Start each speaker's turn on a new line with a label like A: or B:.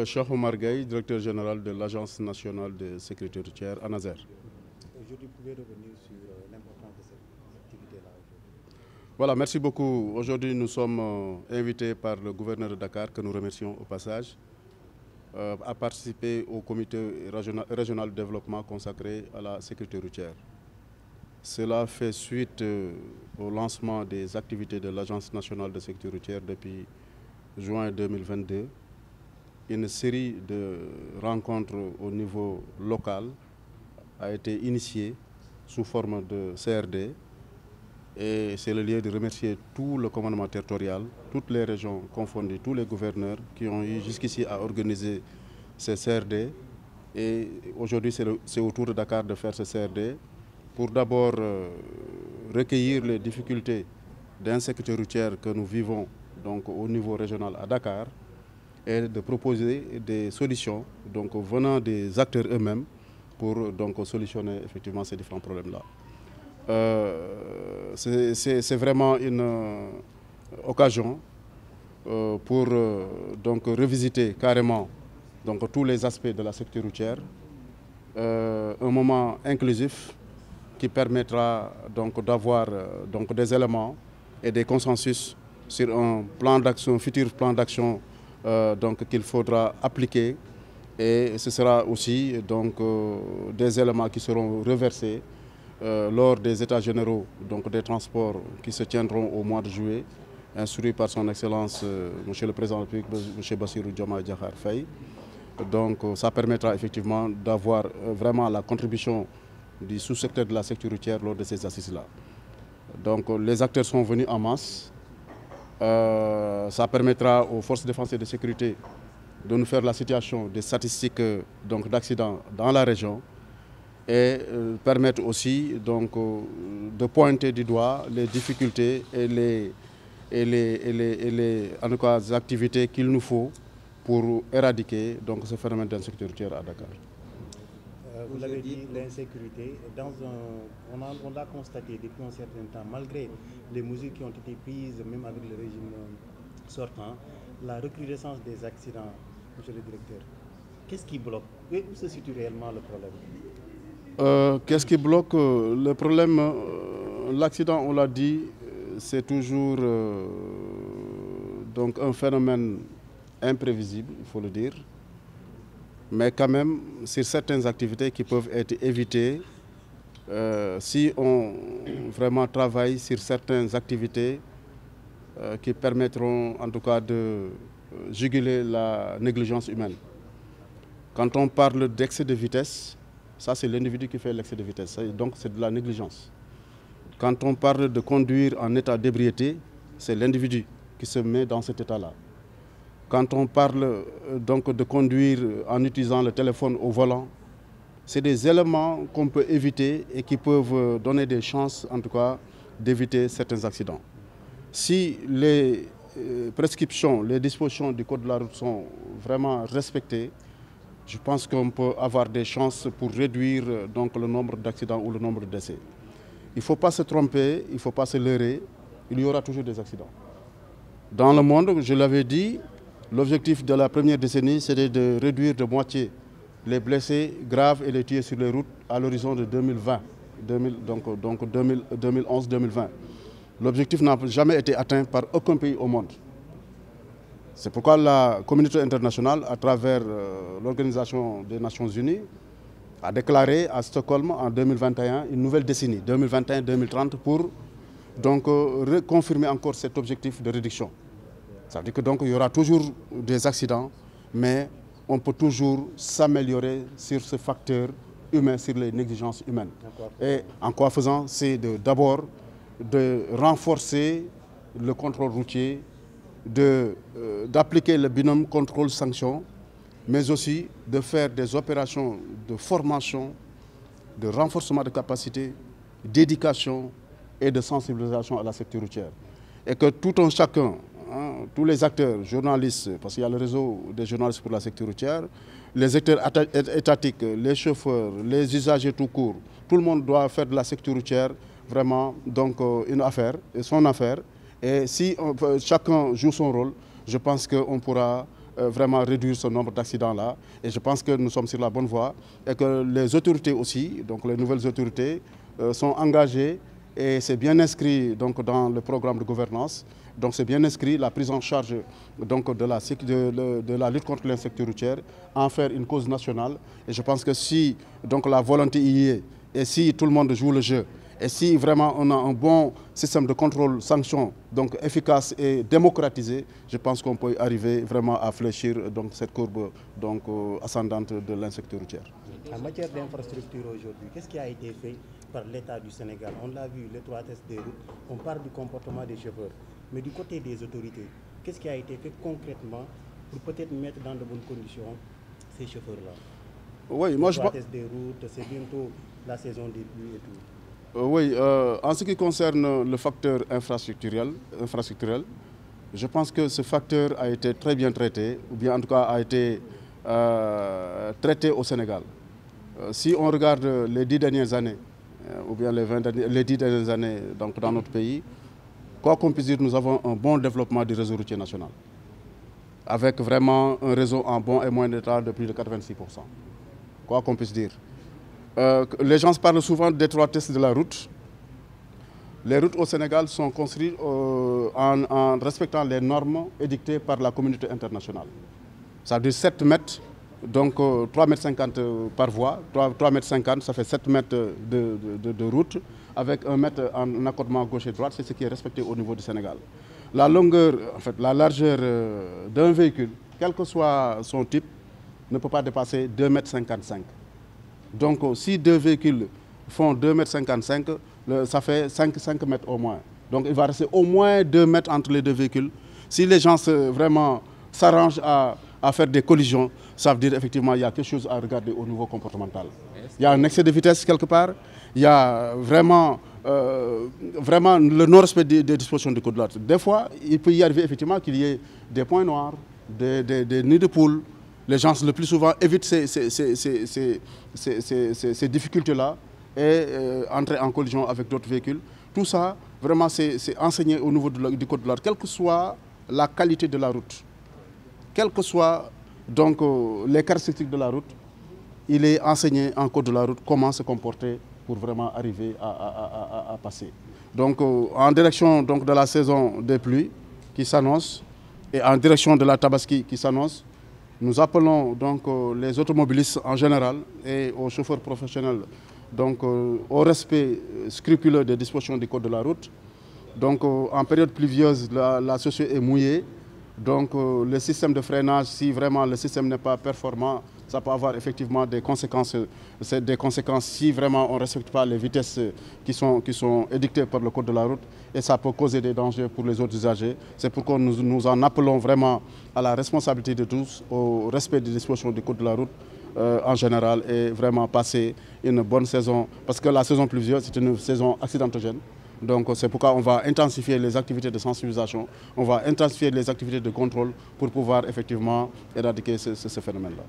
A: Cheikh Oumar Gueye, directeur général de l'Agence nationale de sécurité routière, ANASER.
B: Aujourd'hui, vous pouvez revenir sur l'importance de cette activité-là aujourd'hui.
A: Voilà, merci beaucoup. Aujourd'hui, nous sommes invités par le gouverneur de Dakar, que nous remercions au passage, à participer au comité régional de développement consacré à la sécurité routière. Cela fait suite au lancement des activités de l'Agence nationale de sécurité routière depuis juin 2022. Une série de rencontres au niveau local a été initiée sous forme de CRD et c'est le lieu de remercier tout le commandement territorial, toutes les régions confondues, tous les gouverneurs qui ont eu jusqu'ici à organiser ces CRD. Et aujourd'hui, c'est au tour de Dakar de faire ce CRD pour d'abord recueillir les difficultés d'insécurité routière que nous vivons donc, au niveau régional à Dakar et de proposer des solutions donc, venant des acteurs eux-mêmes pour donc, solutionner effectivement ces différents problèmes-là. C'est vraiment une occasion pour donc, revisiter carrément donc, tous les aspects de la sécurité routière, un moment inclusif qui permettra donc d'avoir donc des éléments et des consensus sur un plan d'action, futur plan d'action donc qu'il faudra appliquer, et ce sera aussi donc des éléments qui seront reversés lors des états généraux donc des transports qui se tiendront au mois de juillet, instruits par son Excellence Monsieur le Président de la République, M. Bassirou Diomaye Diakhar Faye. Donc ça permettra effectivement d'avoir vraiment la contribution du sous-secteur de la sécurité routière lors de ces assises-là. Donc les acteurs sont venus en masse. Ça permettra aux forces de défense et de sécurité de nous faire la situation des statistiques d'accidents dans la région et permettre aussi donc, de pointer du doigt les difficultés et les en tout cas, activités qu'il nous faut pour éradiquer donc, ce phénomène d'insécurité routière à Dakar.
B: Vous l'avez dit, l'insécurité, on l'a constaté depuis un certain temps, malgré les mesures qui ont été prises, même avec le régime sortant, la recrudescence des accidents, monsieur le directeur. Qu'est-ce qui bloque? Où se situe réellement le problème?
A: Qu'est-ce qui bloque? Le problème, l'accident, on l'a dit, c'est toujours donc un phénomène imprévisible, il faut le dire. Mais quand même, sur certaines activités qui peuvent être évitées, si on vraiment travaille sur certaines activités qui permettront en tout cas de juguler la négligence humaine. Quand on parle d'excès de vitesse, ça c'est l'individu qui fait l'excès de vitesse, donc c'est de la négligence. Quand on parle de conduire en état d'ébriété, c'est l'individu qui se met dans cet état-là. Quand on parle donc de conduire en utilisant le téléphone au volant, c'est des éléments qu'on peut éviter et qui peuvent donner des chances, en tout cas, d'éviter certains accidents. Si les prescriptions, les dispositions du code de la route sont vraiment respectées, je pense qu'on peut avoir des chances pour réduire donc, le nombre d'accidents ou le nombre de décès. Il ne faut pas se tromper, il ne faut pas se leurrer, il y aura toujours des accidents. Dans le monde, je l'avais dit, l'objectif de la première décennie, c'était de réduire de moitié les blessés graves et les tués sur les routes à l'horizon de 2020, donc 2011-2020. L'objectif n'a jamais été atteint par aucun pays au monde. C'est pourquoi la communauté internationale, à travers l'Organisation des Nations Unies, a déclaré à Stockholm en 2021 une nouvelle décennie, 2021-2030, pour donc, reconfirmer encore cet objectif de réduction. Ça veut dire que donc il y aura toujours des accidents, mais on peut toujours s'améliorer sur ce facteur humain, sur les négligences humaines. Et en quoi faisant, c'est d'abord de renforcer le contrôle routier, d'appliquer le binôme contrôle-sanction, mais aussi de faire des opérations de formation, de renforcement de capacité, d'éducation et de sensibilisation à la sécurité routière. Et que tout un chacun, tous les acteurs, journalistes, parce qu'il y a le réseau des journalistes pour la sécurité routière, les acteurs étatiques, les chauffeurs, les usagers tout court, tout le monde doit faire de la sécurité routière vraiment donc, une affaire, son affaire. Et si chacun joue son rôle, je pense qu'on pourra vraiment réduire ce nombre d'accidents-là. Et je pense que nous sommes sur la bonne voie et que les autorités aussi, donc les nouvelles autorités, sont engagées et c'est bien inscrit donc, dans le programme de gouvernance. Donc c'est bien inscrit la prise en charge donc, de la lutte contre l'insécurité routière, en faire une cause nationale. Et je pense que si donc, la volonté y est, et si tout le monde joue le jeu, et si vraiment on a un bon système de contrôle, sanction, donc efficace et démocratisé, je pense qu'on peut arriver vraiment à fléchir donc, cette courbe donc, ascendante de l'insécurité routière.
B: En matière d'infrastructure aujourd'hui, qu'est-ce qui a été fait par l'État du Sénégal? On l'a vu, l'étroitesse des routes, on parle du comportement des chauffeurs. Mais du côté des autorités, qu'est-ce qui a été fait concrètement pour peut-être mettre dans de bonnes conditions ces chauffeurs-là?
A: Oui, moi je pense...
B: des routes, c'est bientôt la saison des pluies et tout.
A: Oui, en ce qui concerne le facteur infrastructurel, je pense que ce facteur a été très bien traité, ou bien en tout cas a été traité au Sénégal. Si on regarde les 10 dernières années, ou bien les 10 dernières années donc, dans notre pays, quoi qu'on puisse dire, nous avons un bon développement du réseau routier national, avec vraiment un réseau en bon et moyen état de plus de 86%. Quoi qu'on puisse dire. Les gens parlent souvent d'étroitesse de la route. Les routes au Sénégal sont construites en respectant les normes édictées par la communauté internationale. Ça veut dire 7 mètres, donc 3,50 m par voie. 3,50 m, ça fait 7 mètres de route, avec 1 mètre en accotement gauche et droite. C'est ce qui est respecté au niveau du Sénégal. La longueur, en fait, la largeur d'un véhicule, quel que soit son type, ne peut pas dépasser 2,55 m. Donc, si deux véhicules font 2,55 m, ça fait 5 mètres au moins. Donc, il va rester au moins 2 mètres entre les deux véhicules. Si les gens vraiment s'arrangent à faire des collisions, ça veut dire effectivement qu'il y a quelque chose à regarder au niveau comportemental. Il y a un excès de vitesse quelque part, il y a vraiment le non-respect des dispositions du code de la route. Des fois, il peut y arriver effectivement qu'il y ait des points noirs, des nids de poules. Les gens le plus souvent évitent ces difficultés-là et entrer en collision avec d'autres véhicules. Tout ça, vraiment, c'est enseigné au niveau du code de la route, quelle que soit la qualité de la route, quelles que soient donc, les caractéristiques de la route, il est enseigné en code de la route comment se comporter pour vraiment arriver à passer. Donc, en direction donc, de la saison des pluies qui s'annonce et en direction de la Tabaski qui s'annonce, nous appelons donc les automobilistes en général et aux chauffeurs professionnels donc, au respect scrupuleux des dispositions du code de la route. Donc en période pluvieuse, la chaussée est mouillée. Donc le système de freinage, si vraiment le système n'est pas performant, ça peut avoir effectivement des conséquences si vraiment on ne respecte pas les vitesses qui sont édictées par le code de la route, et ça peut causer des dangers pour les autres usagers. C'est pourquoi nous en appelons vraiment à la responsabilité de tous, au respect des dispositions du code de la route en général, et vraiment passer une bonne saison, parce que la saison pluvieuse c'est une saison accidentogène. Donc c'est pourquoi on va intensifier les activités de sensibilisation, on va intensifier les activités de contrôle pour pouvoir effectivement éradiquer ce phénomène-là.